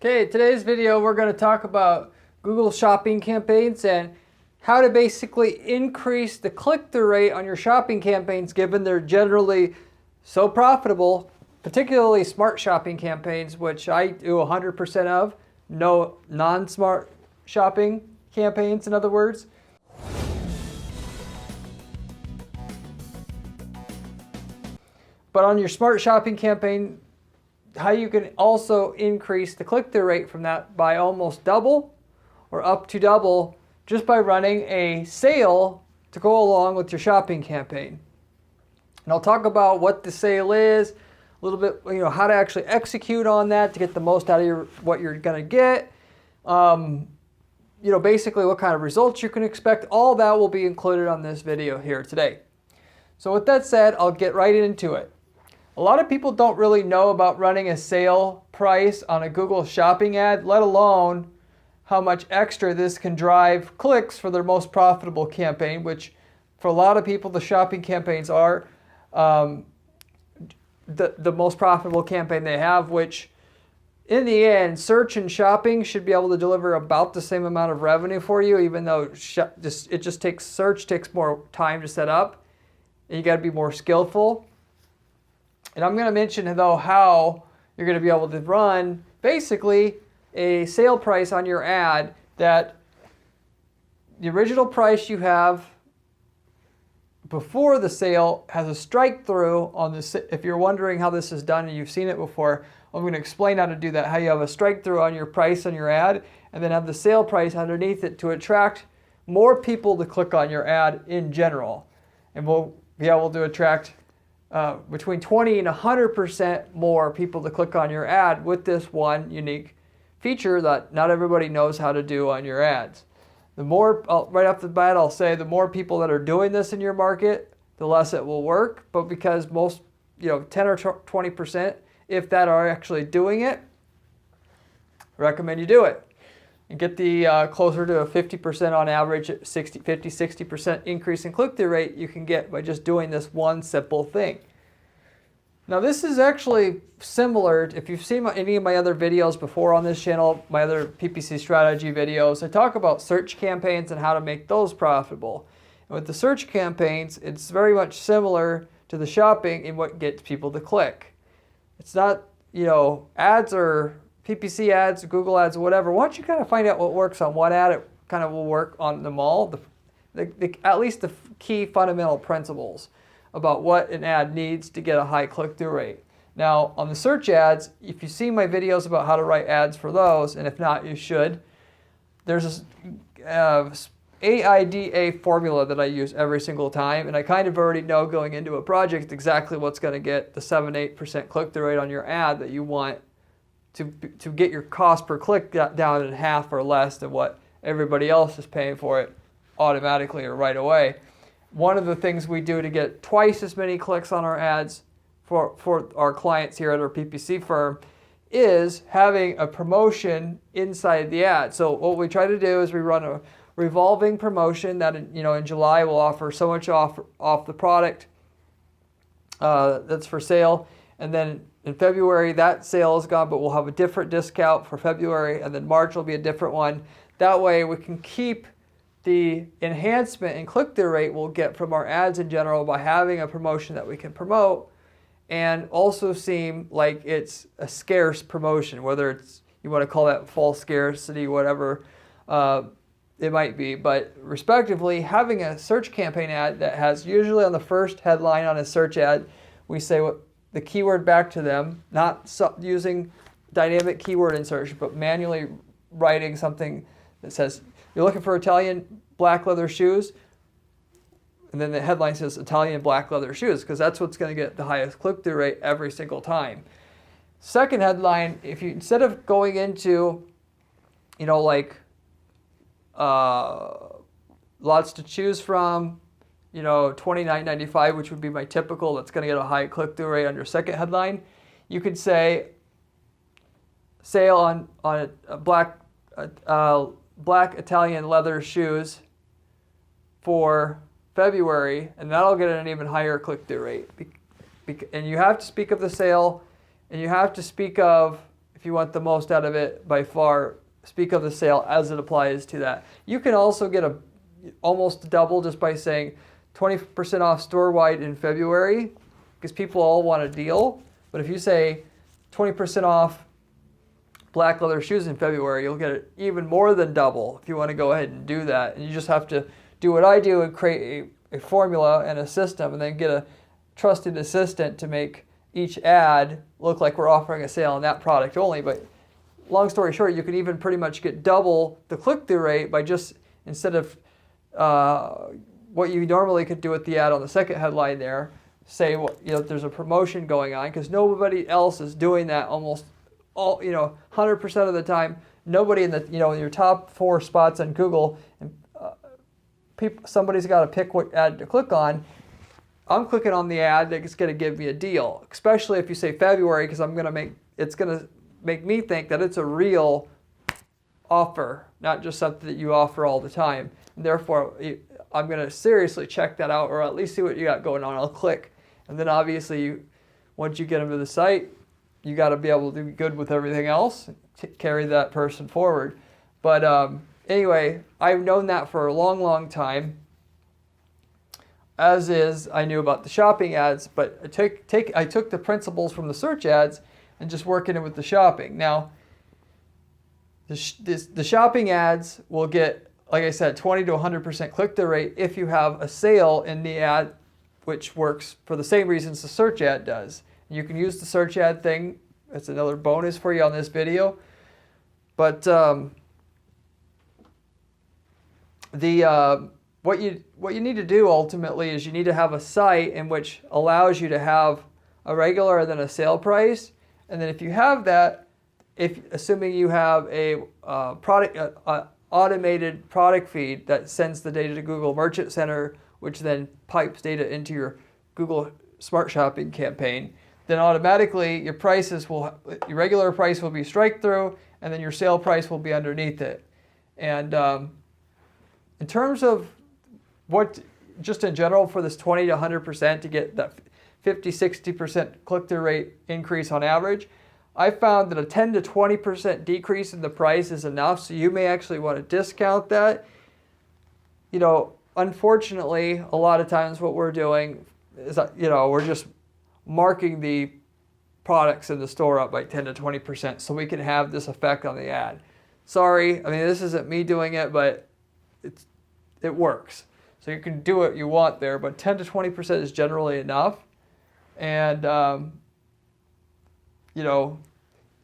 Okay, today's video we're going to talk about Google shopping campaigns and how to basically increase the click-through rate on your shopping campaigns given they're generally so profitable, particularly smart shopping campaigns, which I do 100% of, no non-smart shopping campaigns, in other words. But on your smart shopping campaign, how you can also increase the click-through rate from that by almost double or up to double just by running a sale to go along with your shopping campaign. And I'll talk about what the sale is, a little bit, how to actually execute on that to get the most out of what you're going to get. Basically what kind of results you can expect. All that will be included on this video here today. So with that said, I'll get right into it. A lot of people don't really know about running a sale price on a Google shopping ad, let alone how much extra this can drive clicks for their most profitable campaign, which for a lot of people, the shopping campaigns are the most profitable campaign they have, which in the end, search and shopping should be able to deliver about the same amount of revenue for you, even though search takes more time to set up, and you got to be more skillful. And I'm going to mention, though, how you're going to be able to run basically a sale price on your ad that the original price you have before the sale has a strike through on this. If you're wondering how this is done and you've seen it before, I'm going to explain how to do that, how you have a strike through on your price on your ad and then have the sale price underneath it to attract more people to click on your ad in general. And we'll be able to attract between 20 and 100% more people to click on your ad with this one unique feature that not everybody knows how to do on your ads. The more, right off the bat, I'll say the more people that are doing this in your market, the less it will work. But because most, 10 or 20%, if that are actually doing it, I recommend you do it. And get the closer to a 50% on average, 50-60% increase in click-through rate you can get by just doing this one simple thing. Now this is actually similar, if you've seen any of my other videos before on this channel, my other PPC strategy videos, I talk about search campaigns and how to make those profitable. And with the search campaigns, it's very much similar to the shopping in what gets people to click. It's not, ads or PPC ads, Google ads, whatever. Once you kind of find out what works on one ad, it kind of will work on them all. At least the key fundamental principles about what an ad needs to get a high click-through rate. Now, on the search ads, if you see my videos about how to write ads for those, and if not, you should, there's this AIDA formula that I use every single time, and I kind of already know going into a project exactly what's going to get the 7-8% click-through rate on your ad that you want to get your cost per click down in half or less than what everybody else is paying for it automatically or right away. One of the things we do to get twice as many clicks on our ads for our clients here at our PPC firm is having a promotion inside the ad. So what we try to do is we run a revolving promotion that in July we'll offer so much off the product that's for sale, and then in February, that sale is gone, but we'll have a different discount for February, and then March will be a different one. That way we can keep the enhancement in click-through rate we'll get from our ads in general by having a promotion that we can promote and also seem like it's a scarce promotion, whether it's, you want to call that false scarcity, whatever it might be. But respectively, having a search campaign ad that has usually on the first headline on a search ad, we say what the keyword back to them, not using dynamic keyword insertion, but manually writing something that says, you're looking for Italian black leather shoes, and then the headline says Italian black leather shoes, because that's what's going to get the highest click-through rate every single time. Second headline, if you, instead of going into, lots to choose from, $29.95, which would be my typical, that's going to get a high click-through rate on your second headline. You could say sale on a black Italian leather shoes for February, and that'll get an even higher click-through rate. And you have to speak of the sale, and you have to speak of, if you want the most out of it, by far, speak of the sale as it applies to that. You can also get almost double just by saying 20% off store-wide in February, because people all want a deal. But if you say 20% off black leather shoes in February, you'll get it even more than double if you want to go ahead and do that. And you just have to do what I do and create a formula and a system, and then get a trusted assistant to make each ad look like we're offering a sale on that product only. But long story short, you can even pretty much get double the click-through rate by just, instead of what you normally could do with the ad on the second headline there, say, well, there's a promotion going on, because nobody else is doing that almost all, 100% of the time. Nobody in the, in your top 4 spots on Google, and somebody's got to pick what ad to click on. I'm clicking on the ad that's going to give me a deal, especially if you say February, because it's going to make me think that it's a real offer, not just something that you offer all the time. And therefore, I'm going to seriously check that out, or at least see what you got going on. I'll click. And then obviously, once you get them to the site, you got to be able to be good with everything else, carry that person forward. But anyway, I've known that for a long, long time. As is, I knew about the shopping ads, but I took the principles from the search ads and just working it with the shopping. Now, the shopping ads will get, like I said, 20 to 100% click-through rate if you have a sale in the ad, which works for the same reasons the search ad does. You can use the search ad thing. It's another bonus for you on this video. But what you need to do ultimately is you need to have a site in which allows you to have a regular and then a sale price. And then if you have that, assuming you have a automated product feed that sends the data to Google Merchant Center, which then pipes data into your Google Smart Shopping campaign, then automatically your regular price will be strike through, and then your sale price will be underneath it. And in terms of just in general for this 20 to 100% to get that 50-60% click-through rate increase on average, I found that a 10 to 20% decrease in the price is enough. So you may actually want to discount that. Unfortunately, a lot of times what we're doing is we're just marking the products in the store up by 10 to 20% so we can have this effect on the ad. Sorry, this isn't me doing it, but it works. So you can do what you want there, but 10 to 20% is generally enough. And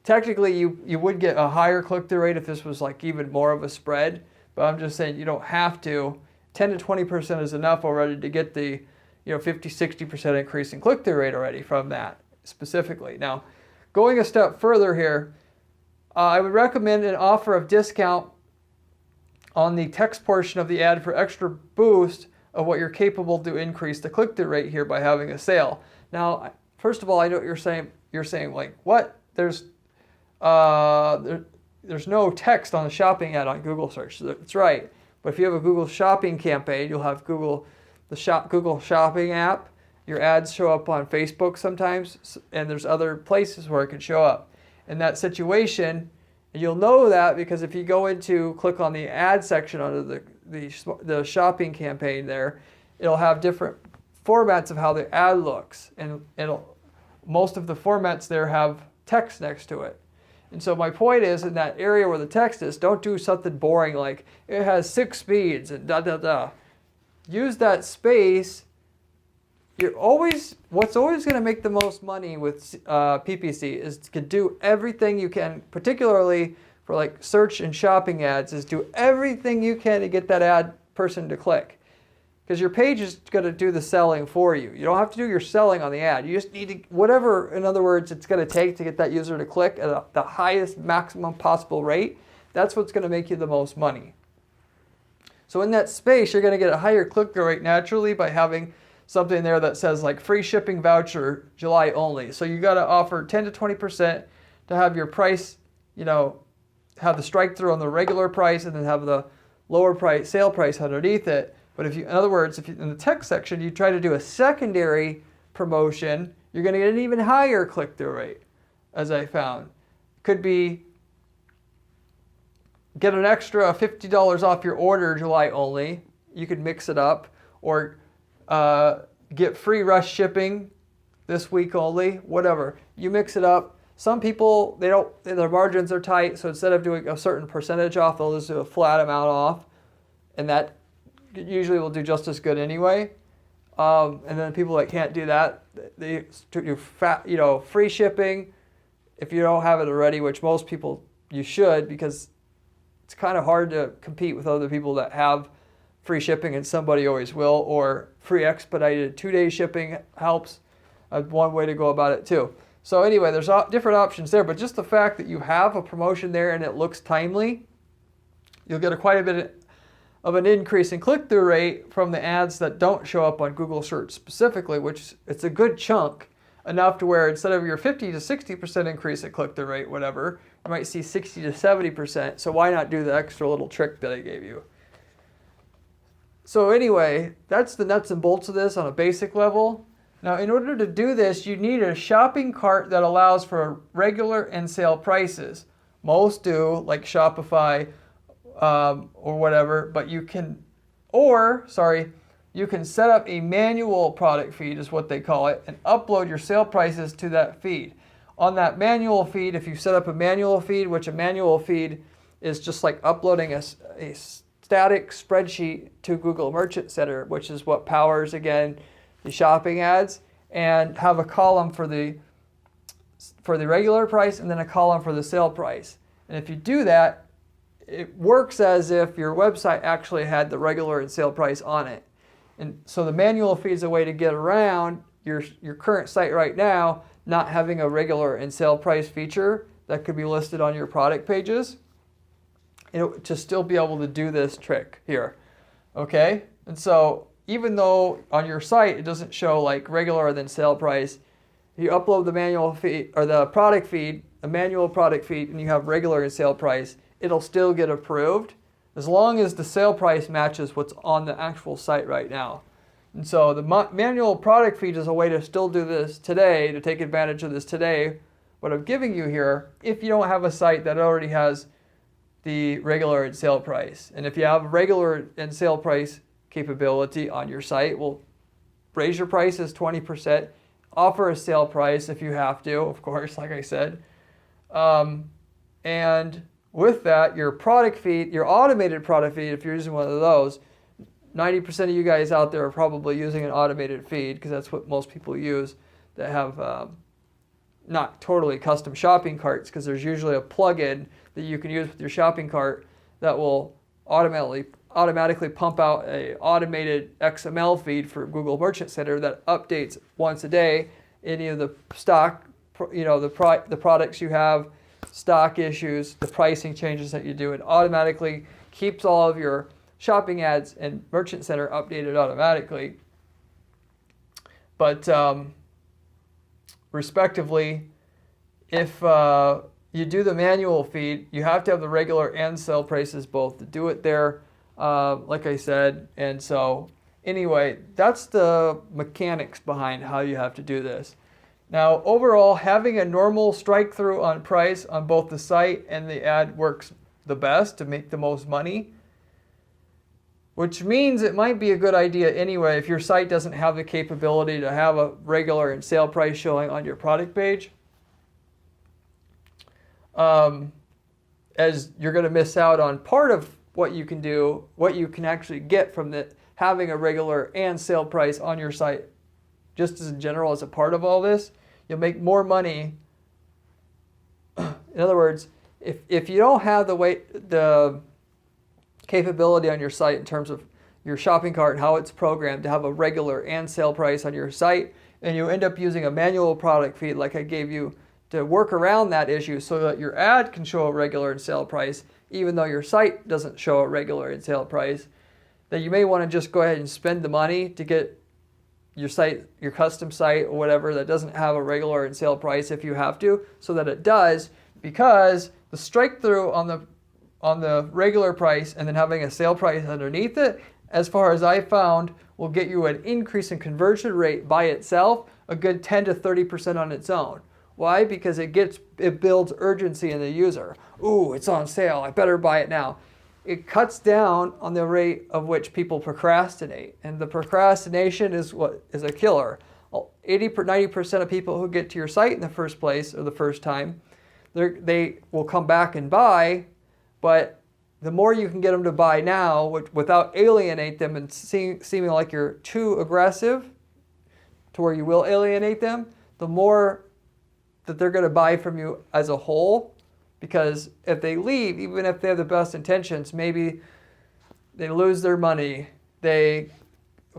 technically you would get a higher click-through rate if this was like even more of a spread, but I'm just saying you don't have to. 10 to 20% is enough already to get the 50-60% increase in click-through rate already from that specifically. Now, going a step further here, I would recommend an offer of discount on the text portion of the ad for extra boost of what you're capable to increase the click-through rate here by having a sale. Now, first of all, I know what you're saying. You're saying, like, what? There's no text on the shopping ad on Google search. That's right. But if you have a Google shopping campaign, you'll have Google Shopping app. Your ads show up on Facebook sometimes, and there's other places where it can show up. In that situation, and you'll know that because if you go click on the ad section under the shopping campaign there, it'll have different formats of how the ad looks, and most of the formats there have text next to it. And so my point is, in that area where the text is, don't do something boring like it has 6 speeds and da da da. Use that space. What's always going to make the most money with PPC is to do everything you can, particularly for like search and shopping ads, is do everything you can to get that ad person to click. Because your page is going to do the selling for you. You don't have to do your selling on the ad. You just need to, whatever, in other words, it's going to take to get that user to click at the highest maximum possible rate. That's what's going to make you the most money. So in that space, you're going to get a higher click-through rate naturally by having something there that says like free shipping voucher July only. So you got to offer 10 to 20% to have your price, have the strike through on the regular price and then have the lower price, sale price underneath it. But in other words, if you, in the text section, you try to do a secondary promotion, you're going to get an even higher click-through rate, as I found. Could be get an extra $50 off your order July only. You could mix it up. Or get free rush shipping this week only. Whatever. You mix it up. Some people, their margins are tight, so instead of doing a certain percentage off, they'll just do a flat amount off. And that usually will do just as good anyway. And then people that can't do that, they do free shipping if you don't have it already, which most people you should, because it's kind of hard to compete with other people that have free shipping, and somebody always will. Or free expedited 2-day shipping helps. One way to go about it too. So anyway, there's different options there, but just the fact that you have a promotion there and it looks timely, you'll get quite a bit of an increase in click-through rate from the ads that don't show up on Google search specifically, which it's a good chunk, enough to where instead of your 50 to 60% increase in click-through rate, whatever, you might see 60 to 70%. So why not do the extra little trick that I gave you? So anyway, that's the nuts and bolts of this on a basic level. Now, in order to do this, you need a shopping cart that allows for regular and sale prices. Most do, like Shopify or whatever, but you can set up a manual product feed, is what they call it, and upload your sale prices to that feed. On that manual feed, if you set up a manual feed, which a manual feed is just like uploading a static spreadsheet to Google Merchant Center, which is what powers, again, the shopping ads, and have a column for the regular price and then a column for the sale price. And if you do that, it works as if your website actually had the regular and sale price on it. And so the manual feed is a way to get around your current site right now not having a regular and sale price feature that could be listed on your product pages, to still be able to do this trick here. Okay? And so even though on your site it doesn't show like regular than sale price, you upload the manual feed or the product feed, a manual product feed, and you have regular and sale price, it'll still get approved as long as the sale price matches what's on the actual site right now. And so the manual product feed is a way to still do this today, to take advantage of this today, what I'm giving you here, if you don't have a site that already has the regular and sale price. And if you have regular and sale price capability on your site, well, raise your prices 20%, offer a sale price if you have to, of course, like I said. And with that, your product feed, your automated product feed, if you're using one of those, 90% of you guys out there are probably using an automated feed, because that's what most people use that have not totally custom shopping carts, because there's usually a plugin that you can use with your shopping cart that will automatically pump out a automated XML feed for Google Merchant Center that updates once a day any of the stock, the products you have, stock issues, the pricing changes that you do. It automatically keeps all of your shopping ads and Merchant Center updated automatically. But respectively, if you do the manual feed, you have to have the regular and sale prices both to do it there, like I said. And so anyway, that's the mechanics behind how you have to do this. Now, overall, having a normal strike through on price on both the site and the ad works the best to make the most money, which means it might be a good idea anyway if your site doesn't have the capability to have a regular and sale price showing on your product page, as you're going to miss out on part of what you can do, what you can actually get from having a regular and sale price on your site, just as in general as a part of all this. You'll make more money. In other words, if you don't have the capability on your site in terms of your shopping cart and how it's programmed to have a regular and sale price on your site, and you end up using a manual product feed like I gave you to work around that issue so that your ad can show a regular and sale price, even though your site doesn't show a regular and sale price, then you may want to just go ahead and spend the money to get your site, your custom site or whatever that doesn't have a regular and sale price if you have to, so that it does, because the strike through on the regular price and then having a sale price underneath it, as far as I found, will get you an increase in conversion rate by itself, a good 10 to 30% on its own. Why? Because it builds urgency in the user. Ooh, it's on sale, I better buy it now. It cuts down on the rate of which people procrastinate. And the procrastination is what is a killer. 90% of people who get to your site in the first place or the first time, they will come back and buy, but the more you can get them to buy now without alienate them and seeming like you're too aggressive to where you will alienate them, the more that they're going to buy from you as a whole. Because if they leave, even if they have the best intentions, maybe they lose their money, a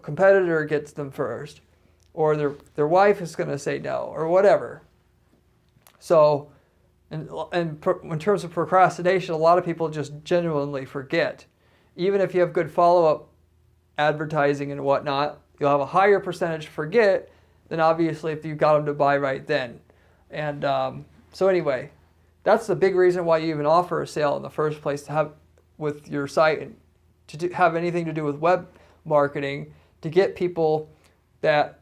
competitor gets them first, or their wife is going to say no, or whatever. So, in terms of procrastination, a lot of people just genuinely forget. Even if you have good follow-up advertising and whatnot, you'll have a higher percentage forget than obviously if you got them to buy right then. And so anyway, that's the big reason why you even offer a sale in the first place, to have with your site and have anything to do with web marketing, to get people that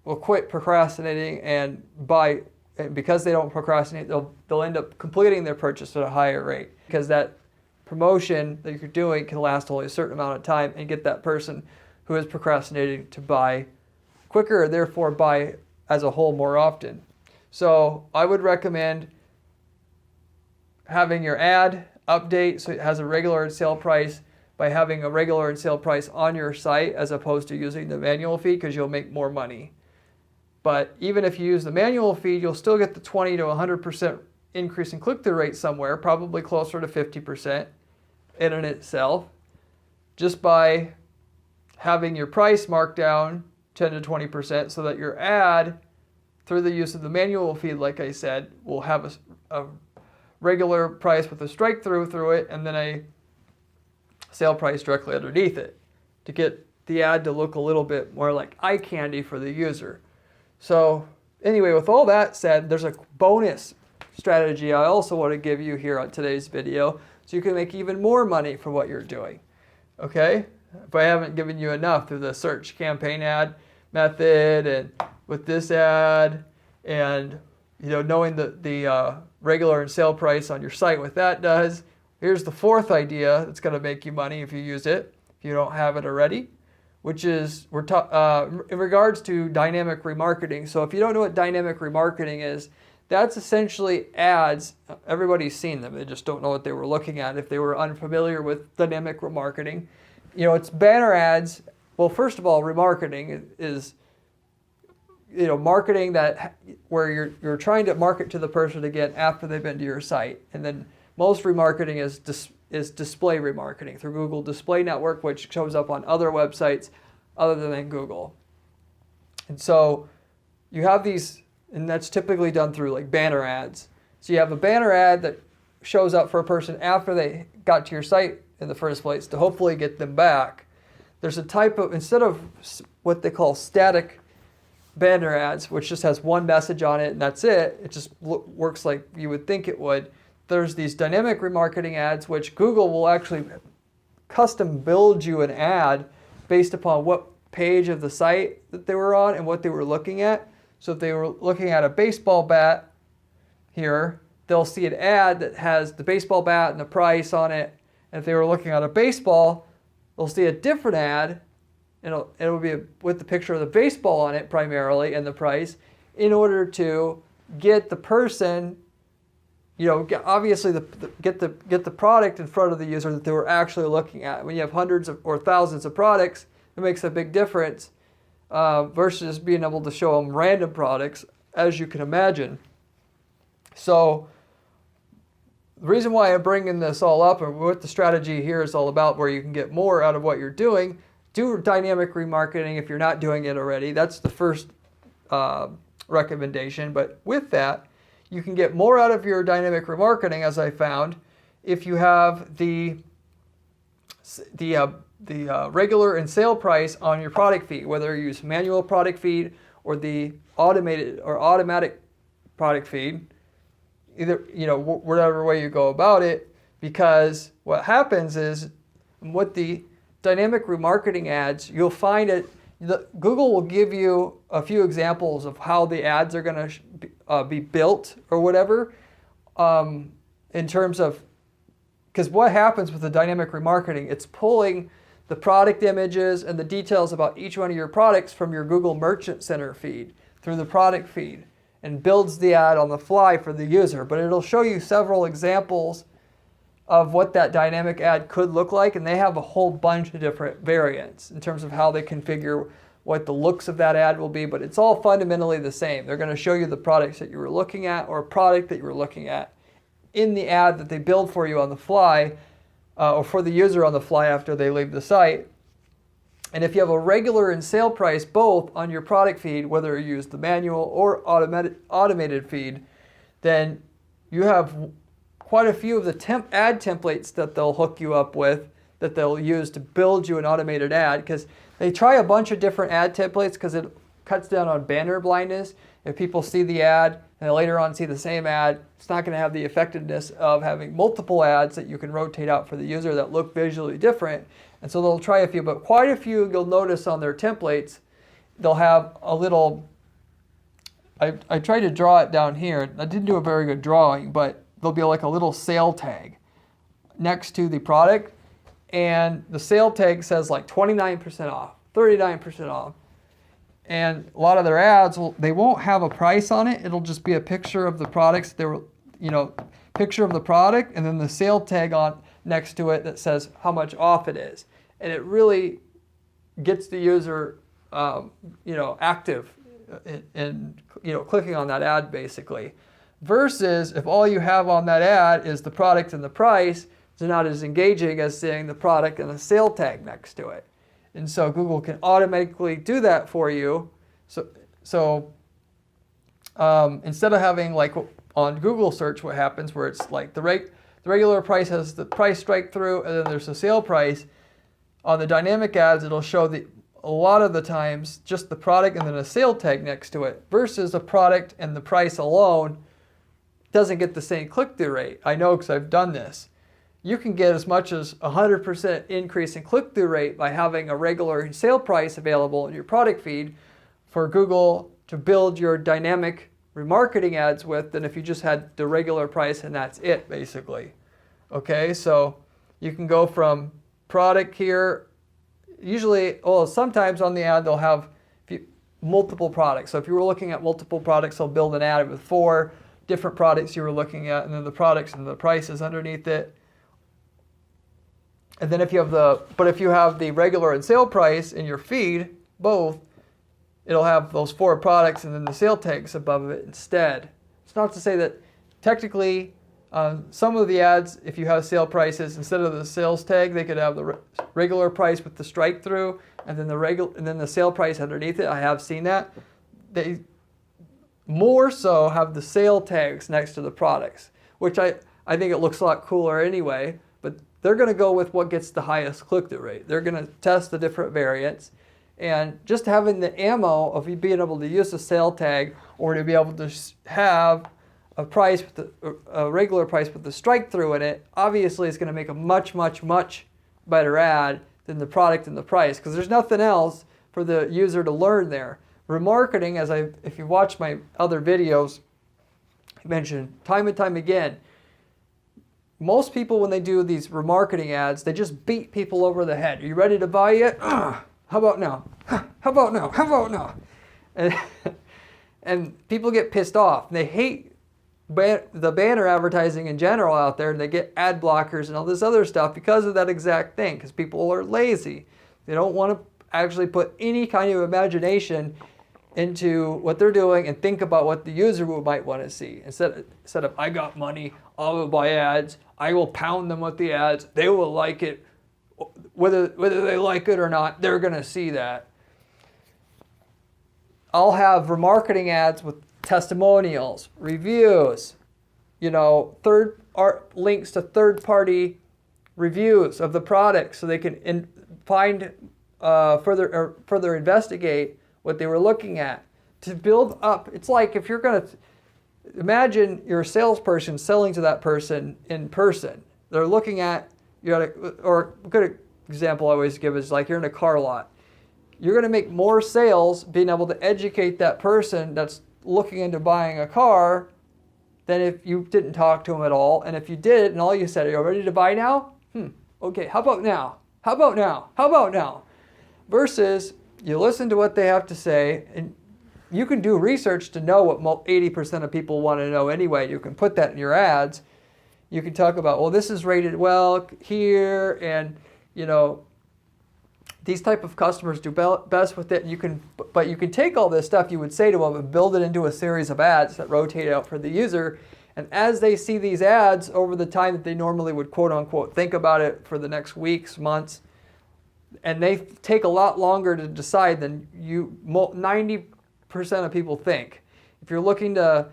will quit procrastinating and buy. And because they don't procrastinate, they'll end up completing their purchase at a higher rate, because that promotion that you're doing can last only a certain amount of time and get that person who is procrastinating to buy quicker, and therefore buy as a whole more often. So I would recommend having your ad update so it has a regular and sale price by having a regular and sale price on your site as opposed to using the manual feed, because you'll make more money. But even if you use the manual feed, you'll still get the 20 to 100% increase in click-through rate somewhere, probably closer to 50% in and itself, just by having your price marked down 10 to 20% so that your ad, through the use of the manual feed, like I said, will have a regular price with a strike-through through it, and then a sale price directly underneath it to get the ad to look a little bit more like eye candy for the user. So anyway, with all that said, there's a bonus strategy I also want to give you here on today's video, so you can make even more money for what you're doing. Okay? If I haven't given you enough through the search campaign ad method and with this ad, and knowing the regular and sale price on your site, what that does, here's the fourth idea that's going to make you money if you use it, if you don't have it already, which is in regards to dynamic remarketing. So if you don't know what dynamic remarketing is, that's essentially ads. Everybody's seen them. They just don't know what they were looking at if they were unfamiliar with dynamic remarketing. It's banner ads. Well, first of all, remarketing is marketing that where you're trying to market to the person again after they've been to your site. And then most remarketing is display remarketing through Google Display Network, which shows up on other websites other than Google. And so you have these, and that's typically done through like banner ads. So you have a banner ad that shows up for a person after they got to your site in the first place to hopefully get them back. There's a type of, instead of what they call static banner ads, which just has one message on it and that's it, it just works like you would think it would. There's these dynamic remarketing ads, which Google will actually custom build you an ad based upon what page of the site that they were on and what they were looking at. So if they were looking at a baseball bat here, they'll see an ad that has the baseball bat and the price on it. And if they were looking at a baseball, they'll see a different ad, and it'll be with the picture of the baseball on it primarily and the price, in order to get the person, obviously get the product in front of the user that they were actually looking at. When you have hundreds or thousands of products, it makes a big difference versus being able to show them random products, as you can imagine. So the reason why I'm bringing this all up and what the strategy here is all about, where you can get more out of what you're doing, do dynamic remarketing if you're not doing it already. That's the first recommendation. But with that, you can get more out of your dynamic remarketing, as I found, if you have the regular and sale price on your product feed, whether you use manual product feed or the automated or automatic product feed, either whatever way you go about it. Because what happens is, with the dynamic remarketing ads, you'll find Google will give you a few examples of how the ads are going to be built or whatever, in terms of, because what happens with the dynamic remarketing, it's pulling the product images and the details about each one of your products from your Google Merchant Center feed through the product feed and builds the ad on the fly for the user. But it'll show you several examples of what that dynamic ad could look like, and they have a whole bunch of different variants in terms of how they configure what the looks of that ad will be, but it's all fundamentally the same. They're going to show you the products that you were looking at or a product that you were looking at in the ad that they build for you on the fly, or for the user on the fly after they leave the site. And if you have a regular and sale price both on your product feed, whether you use the manual or automated feed, then you have quite a few of the ad templates that they'll hook you up with that they'll use to build you an automated ad, because they try a bunch of different ad templates because it cuts down on banner blindness. If people see the ad and they later on see the same ad, it's not going to have the effectiveness of having multiple ads that you can rotate out for the user that look visually different. And so they'll try a few, but quite a few you'll notice on their templates, they'll have a little, I tried to draw it down here. I didn't do a very good drawing, but there'll be like a little sale tag next to the product. And the sale tag says like 29% off, 39% off. And a lot of their ads, they won't have a price on it. It'll just be a picture of the products. They were, picture of the product and then the sale tag on next to it that says how much off it is. And it really gets the user, active and clicking on that ad basically. Versus if all you have on that ad is the product and the price, it's not as engaging as seeing the product and the sale tag next to it. And so Google can automatically do that for you. So instead of having like on Google search what happens where it's like the regular price has the price strike through and then there's a sale price, on the dynamic ads it'll show a lot of the times just the product and then a sale tag next to it, versus the product and the price alone doesn't get the same click-through rate. I know because I've done this. You can get as much as 100% increase in click-through rate by having a regular sale price available in your product feed for Google to build your dynamic remarketing ads with than if you just had the regular price and that's it basically. Okay, so you can go from product here, sometimes on the ad they'll have multiple products. So if you were looking at multiple products, they'll build an ad with 4 different products you were looking at and then the products and the prices underneath it. And then if you have the regular and sale price in your feed, both, it'll have those 4 products and then the sale tags above it instead. It's not to say that technically some of the ads, if you have sale prices, instead of the sales tag, they could have the regular price with the strike through and then the sale price underneath it. I have seen that. They more so have the sale tags next to the products, which I think it looks a lot cooler anyway. But they're going to go with what gets the highest click-through rate. They're going to test the different variants. And just having the ammo of you being able to use the sale tag or to be able to have a price with a regular price with the strike-through in it, obviously is going to make a much, much, much better ad than the product and the price, because there's nothing else for the user to learn there. Remarketing, if you watch my other videos, I mentioned time and time again, most people, when they do these remarketing ads, they just beat people over the head. Are you ready to buy yet? How about now? How about now? How about now? And people get pissed off. They hate the banner advertising in general out there, and they get ad blockers and all this other stuff because of that exact thing, because people are lazy. They don't want to actually put any kind of imagination into what they're doing and think about what the user might want to see. Instead of, I got money, I will buy ads, I will pound them with the ads, they will like it. Whether they like it or not, they're going to see that. I'll have remarketing ads with testimonials, reviews, links to third-party reviews of the product so they can find further investigate what they were looking at to build up. It's like if you're going to imagine you're a salesperson selling to that person in person. They're looking at or a good example I always give is like you're in a car lot. You're going to make more sales being able to educate that person that's looking into buying a car than if you didn't talk to them at all. And if you did, and all you said, are you ready to buy now? Okay, how about now? How about now? How about now? Versus you listen to what they have to say, and you can do research to know what 80% of people want to know anyway. You can put that in your ads. You can talk about, well, this is rated well here, and these type of customers do best with it. But you can take all this stuff you would say to them and build it into a series of ads that rotate out for the user. And as they see these ads over the time that they normally would quote unquote think about it for the next weeks, months, and they take a lot longer to decide than 90% of people think. If you're looking to,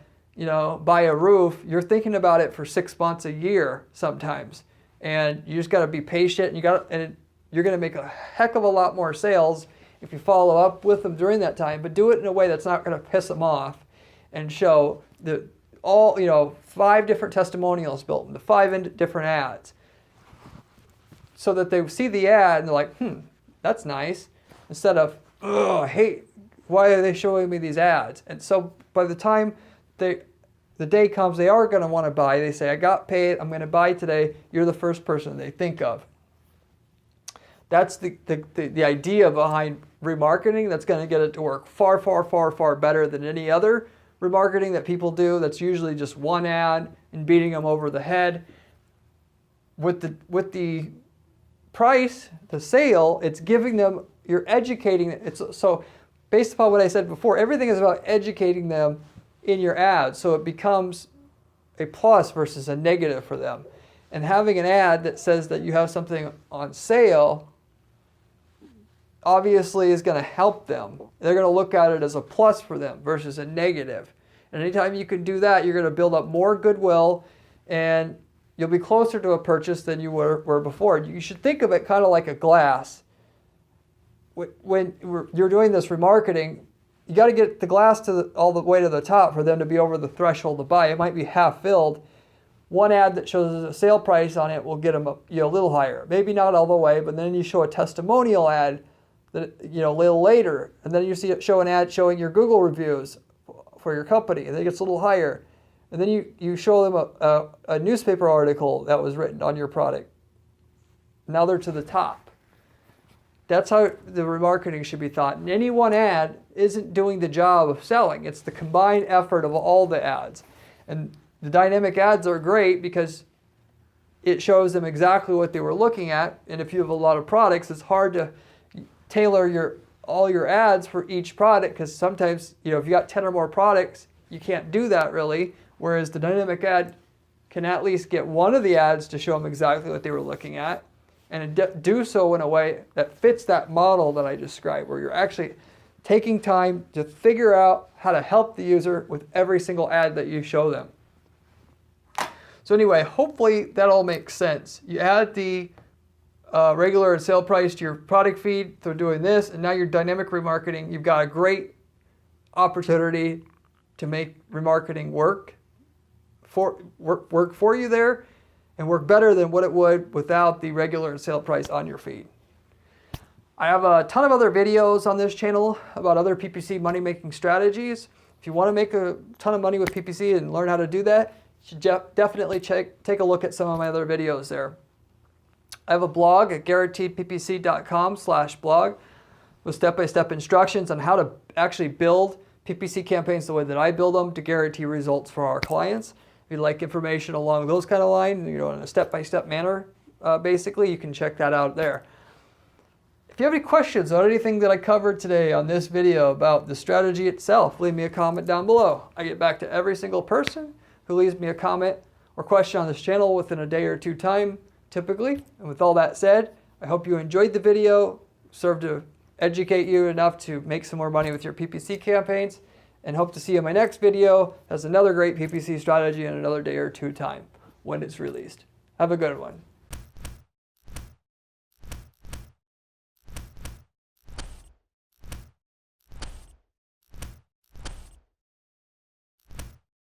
buy a roof, you're thinking about it for 6 months, a year sometimes, and you just got to be patient. And you're going to make a heck of a lot more sales if you follow up with them during that time. But do it in a way that's not going to piss them off, and show all 5 different testimonials built into 5 different ads, so that they see the ad and they're like, that's nice, instead of, I hate, why are they showing me these ads? And so by the time the day comes, they are going to want to buy. They say, I got paid, I'm going to buy today. You're the first person they think of. That's the idea behind remarketing. That's going to get it to work far, far, far, far better than any other remarketing that people do. That's usually just one ad and beating them over the head. With the price, the sale, it's giving them, you're educating. So based upon what I said before, everything is about educating them in your ads, so it becomes a plus versus a negative for them. And having an ad that says that you have something on sale obviously is going to help them. They're going to look at it as a plus for them versus a negative. And anytime you can do that, you're going to build up more goodwill, and you'll be closer to a purchase than you were before. You should think of it kind of like a glass. When you're doing this remarketing, you got to get the glass all the way to the top for them to be over the threshold to buy. It might be half filled. One ad that shows a sale price on it will get them a little higher. Maybe not all the way, but then you show a testimonial ad that a little later, and then you show an ad showing your Google reviews for your company, and it gets a little higher. And then you show them a newspaper article that was written on your product. Now they're to the top. That's how the remarketing should be thought. And any one ad isn't doing the job of selling. It's the combined effort of all the ads. And the dynamic ads are great because it shows them exactly what they were looking at. And if you have a lot of products, it's hard to tailor all your ads for each product, because sometimes, if you got 10 or more products, you can't do that really. Whereas the dynamic ad can at least get one of the ads to show them exactly what they were looking at, and do so in a way that fits that model that I described, where you're actually taking time to figure out how to help the user with every single ad that you show them. So anyway, hopefully that all makes sense. You add the regular and sale price to your product feed through doing this, and now your dynamic remarketing, you've got a great opportunity to make remarketing work for you there, and work better than what it would without the regular and sale price on your feed. I have a ton of other videos on this channel about other PPC money-making strategies. If you want to make a ton of money with PPC and learn how to do that, you should definitely take a look at some of my other videos there. I have a blog at guaranteedppc.com/blog with step-by-step instructions on how to actually build PPC campaigns the way that I build them to guarantee results for our clients. If you'd like information along those kind of lines, in a step-by-step manner, basically, you can check that out there. If you have any questions on anything that I covered today on this video about the strategy itself, leave me a comment down below. I get back to every single person who leaves me a comment or question on this channel within a day or two time, typically. And with all that said, I hope you enjoyed the video, served to educate you enough to make some more money with your PPC campaigns, and hope to see you in my next video as another great PPC strategy in another day or two time when it's released. Have a good one.